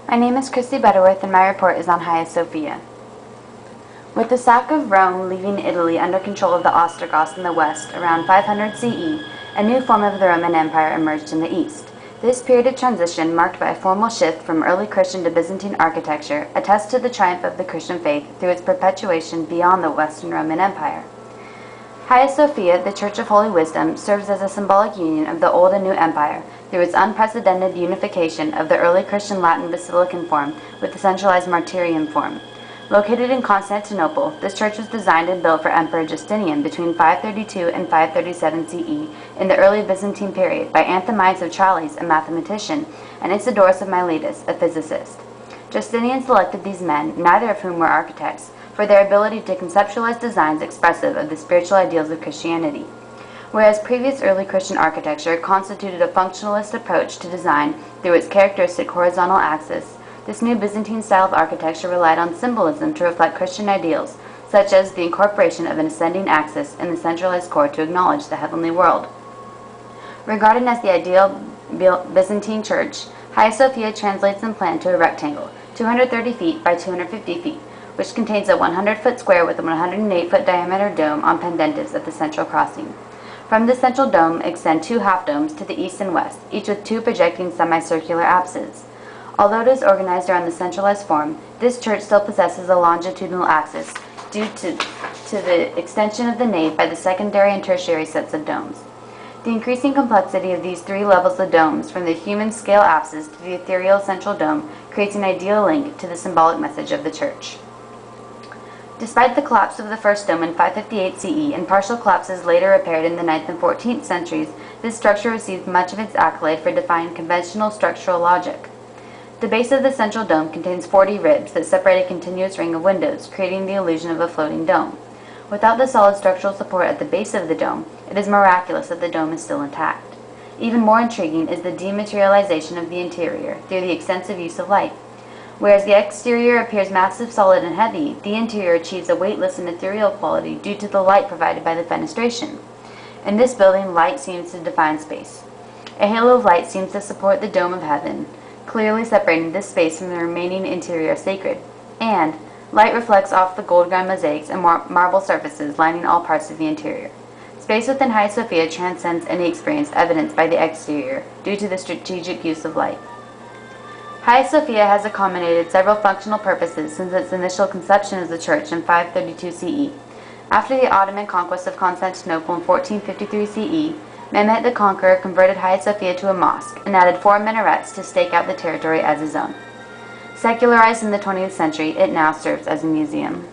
My name is Kristi Butterworth and my report is on Hagia Sophia. With the sack of Rome leaving Italy under control of the Ostrogoths in the west around 500 CE, a new form of the Roman Empire emerged in the east. This period of transition, marked by a formal shift from early Christian to Byzantine architecture, attests to the triumph of the Christian faith through its perpetuation beyond the Western Roman Empire. Hagia Sophia, the Church of Holy Wisdom, serves as a symbolic union of the Old and New Empire through its unprecedented unification of the early Christian Latin Basilican form with the centralized Martyrium form. Located in Constantinople, this church was designed and built for Emperor Justinian between 532 and 537 CE in the early Byzantine period by Anthemides of Tralles, a mathematician, and Isidorus of Miletus, a physicist. Justinian selected these men, neither of whom were architects, for their ability to conceptualize designs expressive of the spiritual ideals of Christianity. Whereas previous early Christian architecture constituted a functionalist approach to design through its characteristic horizontal axis, this new Byzantine style of architecture relied on symbolism to reflect Christian ideals, such as the incorporation of an ascending axis in the centralized core to acknowledge the heavenly world. Regarded as the ideal Byzantine church, Hagia Sophia translates in plan to a rectangle, 230 feet by 250 feet, which contains a 100-foot square with a 108-foot diameter dome on pendentives at the central crossing. From the central dome extend two half-domes to the east and west, each with two projecting semicircular apses. Although it is organized around the centralized form, this church still possesses a longitudinal axis due to the extension of the nave by the secondary and tertiary sets of domes. The increasing complexity of these three levels of domes, from the human scale apses to the ethereal central dome, creates an ideal link to the symbolic message of the church. Despite the collapse of the first dome in 558 CE and partial collapses later repaired in the 9th and 14th centuries, this structure received much of its accolade for defying conventional structural logic. The base of the central dome contains 40 ribs that separate a continuous ring of windows, creating the illusion of a floating dome. Without the solid structural support at the base of the dome, it is miraculous that the dome is still intact. Even more intriguing is the dematerialization of the interior through the extensive use of light. Whereas the exterior appears massive, solid, and heavy, the interior achieves a weightless and ethereal quality due to the light provided by the fenestration. In this building, light seems to define space. A halo of light seems to support the dome of heaven, clearly separating this space from the remaining interior sacred. And light reflects off the gold-ground mosaics and marble surfaces lining all parts of the interior. Space within Hagia Sophia transcends any experience evidenced by the exterior due to the strategic use of light. Hagia Sophia has accommodated several functional purposes since its initial conception as a church in 532 CE. After the Ottoman conquest of Constantinople in 1453 CE, Mehmet the Conqueror converted Hagia Sophia to a mosque and added 4 minarets to stake out the territory as his own. Secularized in the 20th century, it now serves as a museum.